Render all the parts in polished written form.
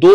2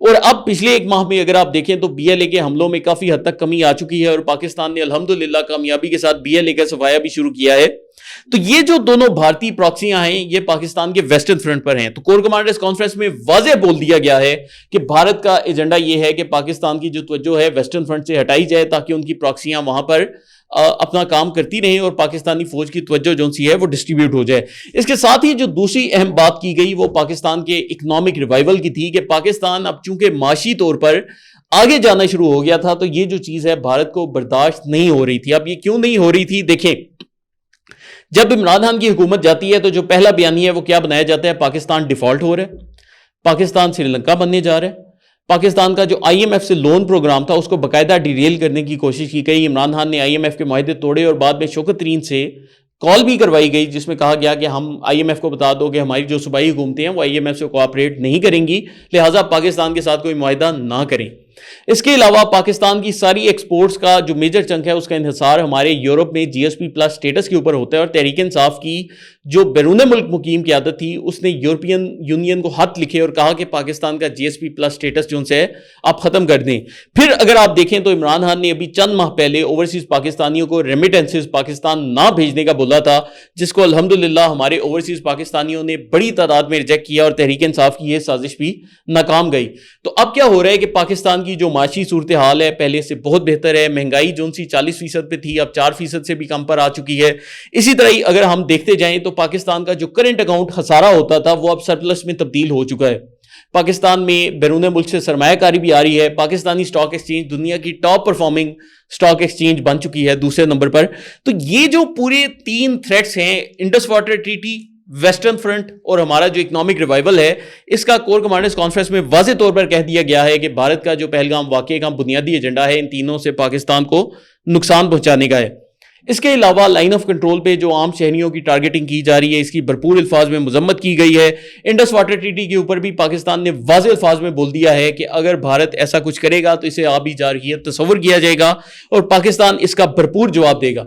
اور اب پچھلے ایک ماہ میں اگر آپ دیکھیں تو بی ایل اے کے حملوں میں کافی حد تک کمی آ چکی ہے اور پاکستان نے الحمدللہ کامیابی کے ساتھ بی ایل اے کا صفایا بھی شروع کیا ہے. تو یہ جو دونوں بھارتی پراکسیاں ہیں یہ پاکستان کے ویسٹرن فرنٹ پر ہیں. تو کور کمانڈرز کانفرنس میں واضح بول دیا گیا ہے کہ بھارت کا ایجنڈا یہ ہے کہ پاکستان کی جو توجہ ہے ویسٹرن فرنٹ سے ہٹائی جائے تاکہ ان کی پراکسیاں وہاں پر اپنا کام کرتی رہیں اور پاکستانی فوج کی توجہ جو سی ہے وہ ڈسٹریبیوٹ ہو جائے. اس کے ساتھ ہی جو دوسری اہم بات کی گئی وہ پاکستان کے اکنامک ریوائول کی تھی کہ پاکستان اب چونکہ معاشی طور پر آگے جانا شروع ہو گیا تھا تو یہ جو چیز ہے بھارت کو برداشت نہیں ہو رہی تھی. اب یہ کیوں نہیں ہو رہی تھی؟ دیکھیں, جب عمران خان کی حکومت جاتی ہے تو جو پہلا بیانیہ ہے وہ کیا بنایا جاتا ہے؟ پاکستان ڈیفالٹ ہو رہا ہے, پاکستان سری لنکا بننے جا رہا ہے. پاکستان کا جو آئی ایم ایف سے لون پروگرام تھا اس کو باقاعدہ ڈیریل کرنے کی کوشش کی گئی. عمران خان نے آئی ایم ایف کے معاہدے توڑے اور بعد میں شوکت ترین سے کال بھی کروائی گئی جس میں کہا گیا کہ ہم آئی ایم ایف کو بتا دو کہ ہماری جو صوبائی حکومتیں ہیں وہ آئی ایم ایف سے کوآپریٹ نہیں کریں گی, لہٰذا پاکستان کے ساتھ کوئی معاہدہ نہ کریں. اس کے علاوہ پاکستان کی ساری ایکسپورٹس کا جو میجر چنک ہے اس کا انحصار ہمارے یورپ میں جی ایس پی پلس سٹیٹس کے اوپر ہوتا ہے, اور تحریک انصاف کی جو بیرون ملک مقیم قیادت تھی اس نے یورپین یونین کو خط لکھے اور کہا کہ پاکستان کا جی ایس پی پلس سٹیٹس جو ہے آپ ختم کر دیں. پھر اگر آپ دیکھیں تو عمران خان نے ابھی چند ماہ پہلے اوورسیز پاکستانیوں کو ریمیٹنسز پاکستان نہ بھیجنے کا بولا تھا, جس کو الحمدللہ ہمارے اوورسیز پاکستانیوں نے بڑی تعداد میں ریجیکٹ کیا اور تحریک انصاف کی یہ سازش بھی ناکام گئی. تو اب کیا ہو رہا ہے کہ پاکستان کی جو معاشی صورتحال ہے پہلے سے بہت بہتر ہے. مہنگائی جو سی 40% پہ تھی اب 4% سے بھی کم پر آ چکی ہے. اسی طرح ہی اگر ہم دیکھتے جائیں تو پاکستان کا جو کرنٹ اکاؤنٹ خسارہ ہوتا تھا وہ اب سرپلس میں تبدیل ہو چکا ہے. پاکستان میں بیرون ملک سے سرمایہ کاری بھی آ رہی ہے. پاکستانی سٹاک ایکسچینج دنیا کی ٹاپ پرفارمنگ سٹاک ایکسچینج بن چکی ہے دوسرے نمبر پر. تو یہ جو پورے 3 تھریٹس ہیں, Indus water treaty, western front اور ہمارا جو اکنامک ریوائول ہے, اس کا کور کمانڈرز کانفرنس میں واضح طور پر کہہ دیا گیا ہے کہ بھارت کا جو پہلگام واقعے کا بنیادی ایجنڈا ہے ان تینوں سے پاکستان کو نقصان پہنچانے کا ہے. اس کے علاوہ لائن آف کنٹرول پہ جو عام شہریوں کی ٹارگیٹنگ کی جا رہی ہے اس کی بھرپور الفاظ میں مذمت کی گئی ہے. انڈس واٹر ٹریٹی کے اوپر بھی پاکستان نے واضح الفاظ میں بول دیا ہے کہ اگر بھارت ایسا کچھ کرے گا تو اسے آبی جارحیت تصور کیا جائے گا اور پاکستان اس کا بھرپور جواب دے گا.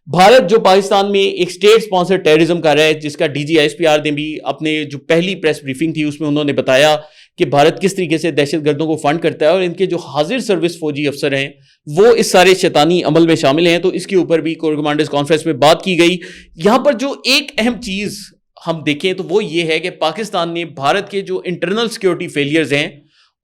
بھارت جو پاکستان میں ایک اسٹیٹ سپانسر ٹیررزم کر رہا ہے, جس کا D G I S P R نے بھی اپنے جو پہلی پریس بریفنگ تھی اس میں انہوں نے بتایا کہ بھارت کس طریقے سے دہشت گردوں کو فنڈ کرتا ہے اور ان کے جو حاضر سروس فوجی افسر ہیں وہ اس سارے شیطانی عمل میں شامل ہیں. تو اس کے اوپر بھی کور کمانڈرز کانفرنس میں بات کی گئی. یہاں پر جو ایک اہم چیز ہم دیکھیں تو وہ یہ ہے کہ پاکستان نے بھارت کے جو انٹرنل سیکورٹی فیلیئرز ہیں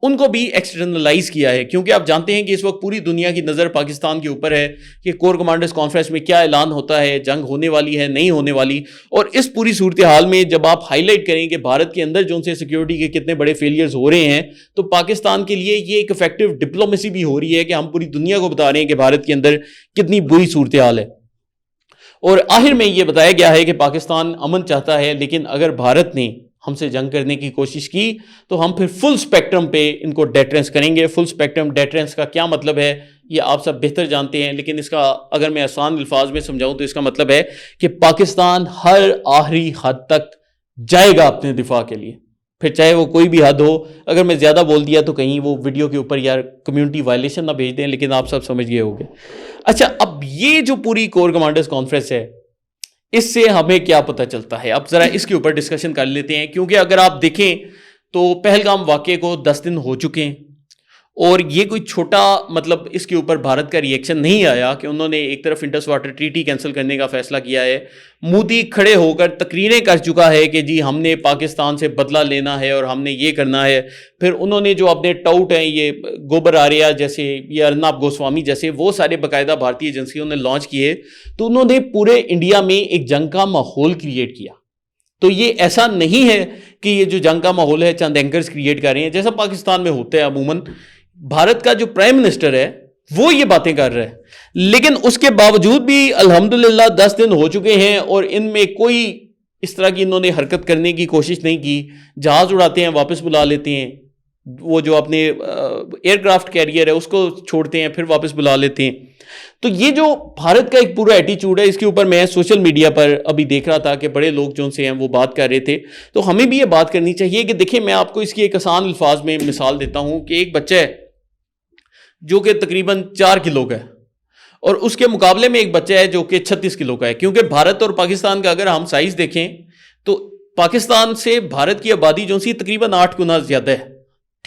ان کو بھی ایکسٹرنلائز کیا ہے, کیونکہ آپ جانتے ہیں کہ اس وقت پوری دنیا کی نظر پاکستان کے اوپر ہے کہ کور کمانڈرز کانفرنس میں کیا اعلان ہوتا ہے, جنگ ہونے والی ہے نہیں ہونے والی. اور اس پوری صورتحال میں جب آپ ہائی لائٹ کریں کہ بھارت کے اندر جو ان سے سیکیورٹی کے کتنے بڑے فیلیئرز ہو رہے ہیں تو پاکستان کے لیے یہ ایک افیکٹو ڈپلومیسی بھی ہو رہی ہے کہ ہم پوری دنیا کو بتا رہے ہیں کہ بھارت کے اندر کتنی بری صورتحال ہے. اور آخر میں یہ بتایا گیا ہے کہ پاکستان امن چاہتا ہے, لیکن اگر بھارت نے ہم سے جنگ کرنے کی کوشش کی تو ہم پھر فل سپیکٹرم پہ ان کو ڈیٹرنس کریں گے. فل سپیکٹرم ڈیٹرنس کا کیا مطلب ہے یہ آپ سب بہتر جانتے ہیں, لیکن اس کا اگر میں آسان الفاظ میں سمجھاؤں تو اس کا مطلب ہے کہ پاکستان ہر آخری حد تک جائے گا اپنے دفاع کے لیے, پھر چاہے وہ کوئی بھی حد ہو. اگر میں زیادہ بول دیا تو کہیں وہ ویڈیو کے اوپر یار کمیونٹی وائلیشن نہ بھیج دیں, لیکن آپ سب سمجھ گئے ہوں گے. اچھا, اب یہ جو پوری کور کمانڈرز کانفرنس ہے اس سے ہمیں کیا پتہ چلتا ہے, اب ذرا اس کے اوپر ڈسکشن کر لیتے ہیں. کیونکہ اگر آپ دیکھیں تو پہلگام واقعے کو 10 دن ہو چکے ہیں اور یہ کوئی چھوٹا مطلب اس کے اوپر بھارت کا ریئیکشن نہیں آیا کہ انہوں نے ایک طرف انڈس واٹر ٹریٹی کینسل کرنے کا فیصلہ کیا ہے, مودی کھڑے ہو کر تقریریں کر چکا ہے کہ جی ہم نے پاکستان سے بدلہ لینا ہے اور ہم نے یہ کرنا ہے. پھر انہوں نے جو اپنے ٹاؤٹ ہیں یہ گوبر آریہ جیسے یہ ارنب گوسوامی جیسے وہ سارے باقاعدہ بھارتی ایجنسیوں نے لانچ کیے, تو انہوں نے پورے انڈیا میں ایک جنگ کا ماحول کریٹ کیا. تو یہ ایسا نہیں ہے کہ یہ جو جنگ کا ماحول ہے چند اینکرز کریٹ کر رہے ہیں جیسا پاکستان میں ہوتا ہے عموماً. بھارت کا جو پرائم منسٹر ہے وہ یہ باتیں کر رہا ہے, لیکن اس کے باوجود بھی الحمدللہ 10 دن ہو چکے ہیں اور ان میں کوئی اس طرح کی انہوں نے حرکت کرنے کی کوشش نہیں کی. جہاز اڑاتے ہیں واپس بلا لیتے ہیں, وہ جو اپنے ایئر کرافٹ کیریئر ہے اس کو چھوڑتے ہیں پھر واپس بلا لیتے ہیں. تو یہ جو بھارت کا ایک پورا ایٹیچیوڈ ہے اس کے اوپر میں سوشل میڈیا پر ابھی دیکھ رہا تھا کہ بڑے لوگ جو سے ہیں وہ بات کر رہے تھے. تو ہمیں بھی یہ بات کرنی چاہیے کہ دیکھیں میں آپ کو اس کی ایک آسان الفاظ میں مثال دیتا ہوں کہ ایک بچہ ہے جو کہ تقریباً 4 کلو کا ہے اور اس کے مقابلے میں ایک بچہ ہے جو کہ 36 کلو کا ہے. کیونکہ بھارت اور پاکستان کا اگر ہم سائز دیکھیں تو پاکستان سے بھارت کی آبادی جو سی تقریباً 8 گنا زیادہ ہے,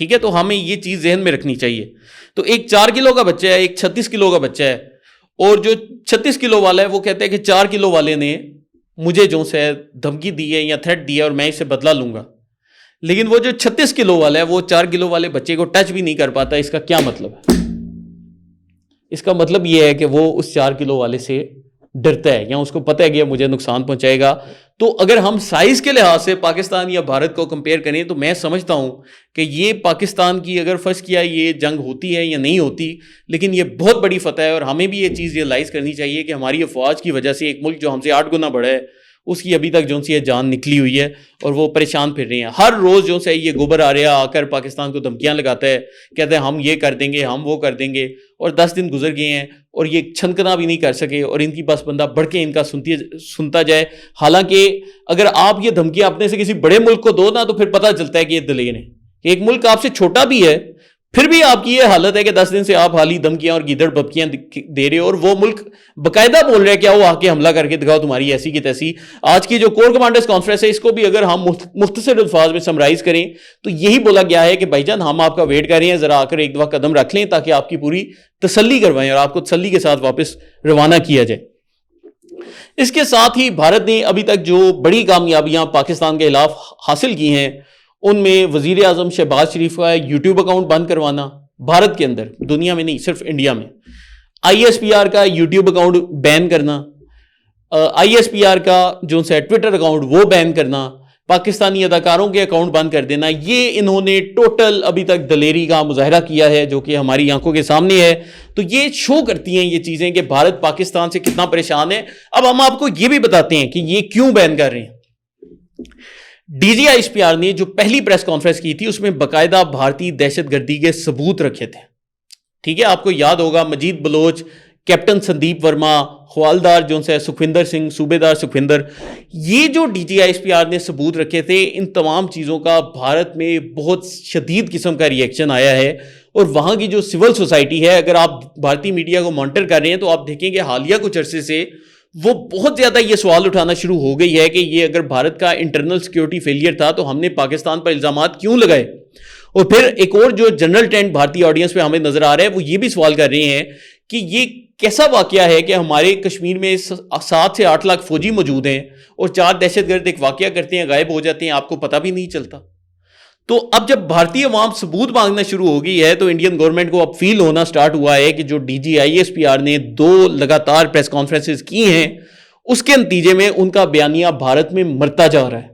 ٹھیک ہے, تو ہمیں یہ چیز ذہن میں رکھنی چاہیے. تو ایک 4 کلو کا بچہ ہے, ایک 36 کلو کا بچہ ہے, اور جو 36 کلو والا ہے وہ کہتا ہے کہ 4 کلو والے نے مجھے جو سے دھمکی دی ہے یا تھریٹ دی ہے اور میں اسے بدلہ لوں گا. لیکن وہ جو 36 کلو والا ہے وہ 4 کلو والے بچے کو ٹچ بھی نہیں کر پاتا. اس کا کیا مطلب ہے؟ اس کا مطلب یہ ہے کہ وہ اس 4 کلو والے سے ڈرتا ہے یا اس کو پتہ ہے کہ مجھے نقصان پہنچائے گا. تو اگر ہم سائز کے لحاظ سے پاکستان یا بھارت کو کمپیئر کریں تو میں سمجھتا ہوں کہ یہ پاکستان کی اگر فرض کیا یہ جنگ ہوتی ہے یا نہیں ہوتی, لیکن یہ بہت بڑی فتح ہے. اور ہمیں بھی یہ چیز ریئلائز کرنی چاہیے کہ ہماری افواج کی وجہ سے ایک ملک جو ہم سے 8 گنا بڑا ہے اس کی ابھی تک جو سی جان نکلی ہوئی ہے اور وہ پریشان پھر رہے ہیں. ہر روز جو سے یہ گوبر آ رہا آ کر پاکستان کو دھمکیاں لگاتا ہے, کہتے ہیں ہم یہ کر دیں گے, ہم وہ کر دیں گے, اور 10 دن گزر گئے ہیں اور یہ چھنکنا بھی نہیں کر سکے, اور ان کی بس بندہ بڑھ کے ان کا سنتا جائے. حالانکہ اگر آپ یہ دھمکیاں اپنے سے کسی بڑے ملک کو دو نا تو پھر پتہ چلتا ہے کہ یہ دلیر ہے. ایک ملک آپ سے چھوٹا بھی ہے پھر بھی آپ کی یہ حالت ہے کہ 10 دن سے آپ حالی دھمکیاں اور گیدڑ ببکیاں دے رہے ہو, اور وہ ملک باقاعدہ بول رہے ہیں کیا وہ آ کے حملہ کر کے دکھاؤ تمہاری ایسی کی تیسی. آج کی جو کور کمانڈرز کانفرنس ہے اس کو بھی اگر ہم مختصر الفاظ میں سمرائز کریں تو یہی بولا گیا ہے کہ بھائی جان ہم آپ کا ویٹ کر رہے ہیں, ذرا آ کر ایک دفعہ قدم رکھ لیں تاکہ آپ کی پوری تسلی کروائیں اور آپ کو تسلی کے ساتھ واپس روانہ کیا جائے. اس کے ساتھ ہی بھارت نے ابھی تک جو بڑی کامیابیاں پاکستان کے خلاف حاصل کی ہیں ان میں وزیر اعظم شہباز شریف کا یوٹیوب اکاؤنٹ بند کروانا, بھارت کے اندر, دنیا میں نہیں صرف انڈیا میں. آئی ایس پی آر کا یوٹیوب اکاؤنٹ بین کرنا, آئی ایس پی آر کا جو ہے ٹویٹر اکاؤنٹ وہ بین کرنا, پاکستانی اداکاروں کے اکاؤنٹ بند کر دینا. یہ انہوں نے ٹوٹل ابھی تک دلیری کا مظاہرہ کیا ہے جو کہ ہماری آنکھوں کے سامنے ہے. تو یہ شو کرتی ہیں یہ چیزیں کہ بھارت پاکستان سے کتنا پریشان ہے. اب ہم آپ کو یہ بھی بتاتے ہیں کہ یہ کیوں بین کر رہے ہیں. D G I S P R نے جو پہلی پریس کانفرنس کی تھی اس میں باقاعدہ بھارتی دہشت گردی کے ثبوت رکھے تھے. ٹھیک ہے, آپ کو یاد ہوگا مجید بلوچ, کیپٹن سندیپ ورما, حوالدار جو ہے سکھوندر سنگھ, صوبے دار سکھوندر, یہ جو D G I S P R نے ثبوت رکھے تھے ان تمام چیزوں کا بھارت میں بہت شدید قسم کا ری ایکشن آیا ہے. اور وہاں کی جو سول سوسائٹی ہے, اگر آپ بھارتی میڈیا کو مانیٹر کر رہے ہیں تو آپ دیکھیں کہ حالیہ کچھ عرصے سے وہ بہت زیادہ یہ سوال اٹھانا شروع ہو گئی ہے کہ یہ اگر بھارت کا انٹرنل سیکیورٹی فیلئر تھا تو ہم نے پاکستان پر الزامات کیوں لگائے. اور پھر ایک اور جو جنرل ٹرینڈ بھارتی آڈینس پہ ہمیں نظر آ رہا ہے وہ یہ بھی سوال کر رہے ہیں کہ یہ کیسا واقعہ ہے کہ ہمارے کشمیر میں 7 سے 8 لاکھ فوجی موجود ہیں اور 4 دہشت گرد ایک واقعہ کرتے ہیں, غائب ہو جاتے ہیں, آپ کو پتہ بھی نہیں چلتا. تو اب جب بھارتی عوام ثبوت مانگنا شروع ہو گئی ہے تو انڈین گورنمنٹ کو اب فیل ہونا سٹارٹ ہوا ہے کہ جو D G I S P R نے 2 لگاتار پریس کانفرنسز کی ہیں اس کے نتیجے میں ان کا بیانیہ بھارت میں مرتا جا رہا ہے.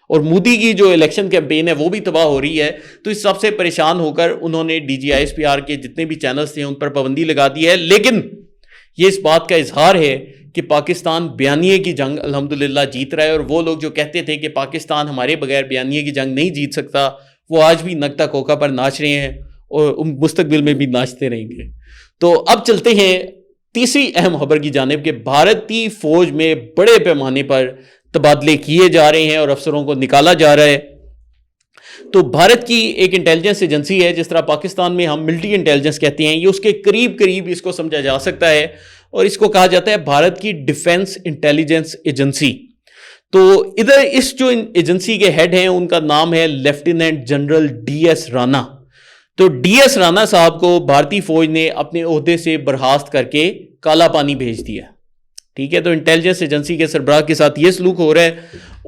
اور مودی کی جو الیکشن کیمپین ہے وہ بھی تباہ ہو رہی ہے. تو اس سب سے پریشان ہو کر انہوں نے D G I S P R کے جتنے بھی چینلز تھے ان پر پابندی لگا دی ہے. لیکن یہ اس بات کا اظہار ہے کہ پاکستان بیانیے کی جنگ الحمدللہ جیت رہا ہے, اور وہ لوگ جو کہتے تھے کہ پاکستان ہمارے بغیر بیانیے کی جنگ نہیں جیت سکتا وہ آج بھی نکتہ کوکا پر ناچ رہے ہیں اور مستقبل میں بھی ناچتے رہیں گے. تو اب چلتے ہیں تیسری اہم خبر کی جانب کہ بھارتی فوج میں بڑے پیمانے پر تبادلے کیے جا رہے ہیں اور افسروں کو نکالا جا رہا ہے. تو بھارت کی ایک انٹیلیجنس ایجنسی ہے, جس طرح پاکستان میں ہم ملٹری انٹیلیجنس کہتے ہیں, یہ اس کے قریب قریب اس کو سمجھا جا سکتا ہے, اور اس کو کہا جاتا ہے بھارت کی ڈیفنس انٹیلیجنس ایجنسی. تو ادھر اس جو ایجنسی کے ہیڈ ہیں ان کا نام ہے lieutenant general D S Rana. تو ڈی ایس رانا صاحب کو بھارتی فوج نے اپنے عہدے سے برخاست کر کے کالا پانی بھیج دیا. ٹھیک ہے, تو انٹیلیجنس ایجنسی کے سربراہ کے ساتھ یہ سلوک ہو رہا ہے.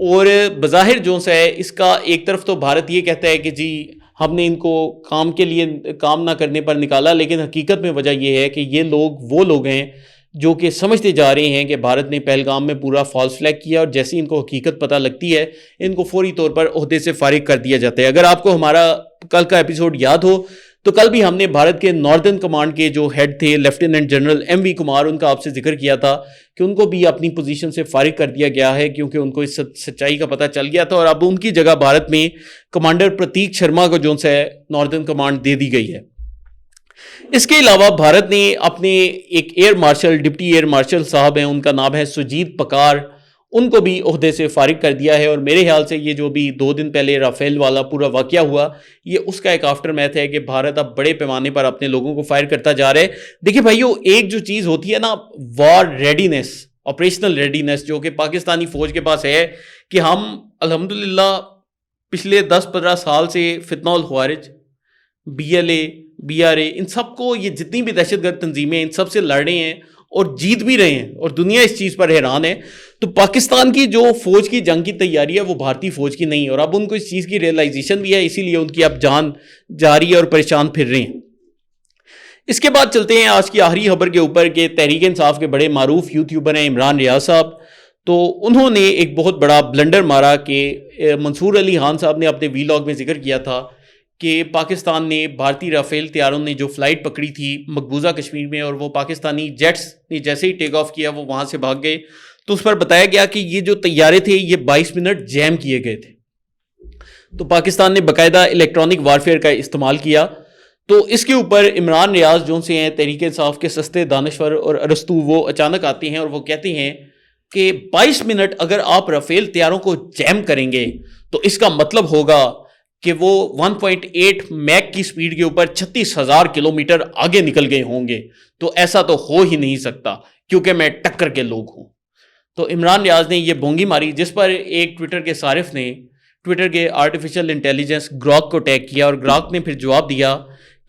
اور بظاہر جو ہے اس کا ایک طرف تو بھارت یہ کہتا ہے کہ جی ہم نے ان کو کام کے لیے کام نہ کرنے پر نکالا, لیکن حقیقت میں وجہ یہ ہے کہ یہ لوگ وہ لوگ ہیں جو کہ سمجھتے جا رہے ہیں کہ بھارت نے پہلگام میں پورا فالس فلیگ کیا, اور جیسے ان کو حقیقت پتہ لگتی ہے ان کو فوری طور پر عہدے سے فارغ کر دیا جاتا ہے. اگر آپ کو ہمارا کل کا ایپیسوڈ یاد ہو تو کل بھی ہم نے بھارت کے ناردرن کمانڈ کے جو ہیڈ تھے لیفٹیننٹ جنرل ایم وی کمار, ان کا آپ سے ذکر کیا تھا کہ ان کو بھی اپنی پوزیشن سے فارغ کر دیا گیا ہے کیونکہ ان کو اس سچائی کا پتہ چل گیا تھا, اور اب ان کی جگہ بھارت میں کمانڈر پرتیک شرما کو جو ہے ناردرن کمانڈ دے دی گئی ہے. اس کے علاوہ بھارت نے اپنے ایک air marshal, deputy air marshal صاحب ہیں, ان کا نام ہے سجیت پکار, ان کو بھی عہدے سے فارغ کر دیا ہے. اور میرے خیال سے یہ جو بھی 2 دن پہلے رافیل والا پورا واقعہ ہوا یہ اس کا ایک آفٹر میتھ ہے کہ بھارت اب بڑے پیمانے پر اپنے لوگوں کو فائر کرتا جا رہا ہے. دیکھیں بھائیو, ایک جو چیز ہوتی ہے نا وار ریڈینس, آپریشنل ریڈینس, جو کہ پاکستانی فوج کے پاس ہے کہ ہم الحمدللہ پچھلے 10-15 سال سے فتنہ الخوارج, BLA, BRA, ان سب کو یہ جتنی بھی دہشت گرد تنظیمیں ان سب سے لڑ رہے ہیں اور جیت بھی رہے ہیں اور دنیا اس چیز پر حیران ہے. تو پاکستان کی جو فوج کی جنگ کی تیاری ہے وہ بھارتی فوج کی نہیں، اور اب ان کو اس چیز کی ریئلائزیشن بھی ہے، اسی لیے ان کی اب جان جا رہی ہے اور پریشان پھر رہے ہیں. اس کے بعد چلتے ہیں آج کی آخری خبر کے اوپر کہ تحریک انصاف کے بڑے معروف یوٹیوبر ہیں عمران ریاض صاحب. تو انہوں نے ایک بہت بڑا بلنڈر مارا کہ منصور علی خان صاحب نے اپنے ویلاگ میں ذکر کیا تھا کہ پاکستان نے بھارتی رافیل طیاروں نے جو فلائٹ پکڑی تھی مقبوضہ کشمیر میں، اور وہ پاکستانی جیٹس نے جیسے ہی ٹیک آف کیا وہ وہاں سے بھاگ گئے، تو اس پر بتایا گیا کہ یہ جو طیارے تھے یہ 22 منٹ جیم کیے گئے تھے. تو پاکستان نے باقاعدہ الیکٹرانک وارفیئر کا استعمال کیا. تو اس کے اوپر عمران ریاض جو سے ہیں تحریک انصاف کے سستے دانشور اور ارسطو، وہ اچانک آتے ہیں اور وہ کہتے ہیں کہ 22 منٹ اگر آپ رافیل طیاروں کو جیم کریں گے تو اس کا مطلب ہوگا کہ وہ 1.8 میک کی سپیڈ کے اوپر 36,000 کلومیٹر آگے نکل گئے ہوں گے. تو ایسا تو ہو ہی نہیں سکتا کیونکہ میں ٹکر کے لوگ ہوں. تو عمران ریاض نے یہ بونگی ماری، جس پر ایک ٹویٹر کے صارف نے ٹویٹر کے آرٹیفیشل انٹیلیجنس گراک کو ٹیگ کیا، اور گراک نے پھر جواب دیا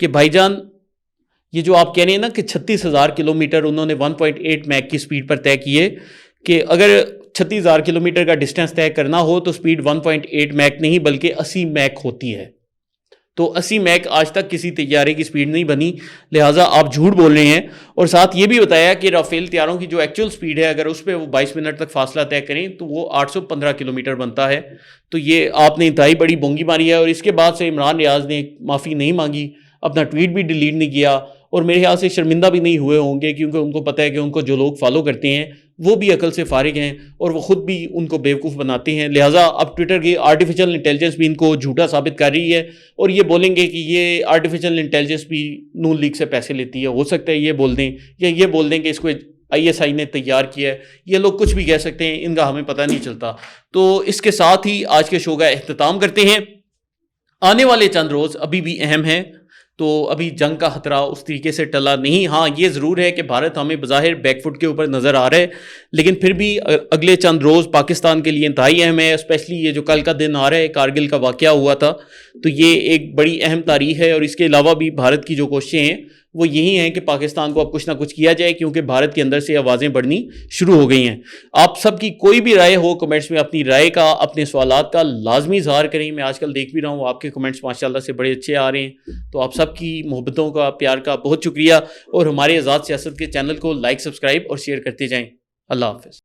کہ بھائی جان یہ جو آپ کہہ رہے ہیں نا کہ 36,000 کلومیٹر انہوں نے 1.8 میک کی سپیڈ پر طے کیے، کہ اگر 36,000 کلومیٹر کا ڈسٹینس طے کرنا ہو تو سپیڈ 1.8 میک نہیں بلکہ 80 میک ہوتی ہے. تو 80 میک آج تک کسی طیارے کی سپیڈ نہیں بنی، لہٰذا آپ جھوٹ بول رہے ہیں. اور ساتھ یہ بھی بتایا کہ رافیل طیاروں کی جو ایکچوئل سپیڈ ہے اگر اس پہ وہ 22 منٹ تک فاصلہ طے کریں تو وہ 815 کلومیٹر بنتا ہے. تو یہ آپ نے انتہائی بڑی بونگی ماری ہے. اور اس کے بعد سے عمران ریاض نے معافی نہیں مانگی، اپنا ٹویٹ بھی ڈیلیٹ نہیں کیا، اور میرے خیال سے شرمندہ بھی نہیں ہوئے ہوں گے، کیونکہ ان کو پتہ ہے کہ ان کو جو لوگ فالو کرتے ہیں وہ بھی عقل سے فارغ ہیں اور وہ خود بھی ان کو بیوقوف بناتے ہیں. لہٰذا اب ٹویٹر کی آرٹیفیشل انٹیلیجنس بھی ان کو جھوٹا ثابت کر رہی ہے، اور یہ بولیں گے کہ یہ آرٹیفیشل انٹیلیجنس بھی نون لیگ سے پیسے لیتی ہے. ہو سکتا ہے یہ بول دیں، یا یہ بول دیں کہ اس کو ISI نے تیار کیا ہے. یہ لوگ کچھ بھی کہہ سکتے ہیں، ان کا ہمیں پتہ نہیں چلتا. تو اس کے ساتھ ہی آج کے شو کا اختتام کرتے ہیں. آنے والے چند روز ابھی بھی اہم ہیں، تو ابھی جنگ کا خطرہ اس طریقے سے ٹلا نہیں. ہاں یہ ضرور ہے کہ بھارت ہمیں بظاہر بیک فٹ کے اوپر نظر آ رہا ہے، لیکن پھر بھی اگلے چند روز پاکستان کے لیے انتہائی اہم ہے. اسپیشلی یہ جو کل کا دن آ رہا ہے، کارگل کا واقعہ ہوا تھا، تو یہ ایک بڑی اہم تاریخ ہے. اور اس کے علاوہ بھی بھارت کی جو کوششیں ہیں وہ یہی ہیں کہ پاکستان کو اب کچھ نہ کچھ کیا جائے، کیونکہ بھارت کے اندر سے آوازیں بڑھنی شروع ہو گئی ہیں. آپ سب کی کوئی بھی رائے ہو کمنٹس میں اپنی رائے کا، اپنے سوالات کا لازمی اظہار کریں. میں آج کل دیکھ بھی رہا ہوں آپ کے کمنٹس ماشاءاللہ سے بڑے اچھے آ رہے ہیں. تو آپ سب کی محبتوں کا، پیار کا بہت شکریہ، اور ہمارے آزاد سیاست کے چینل کو لائک، سبسکرائب اور شیئر کرتے جائیں. اللہ حافظ.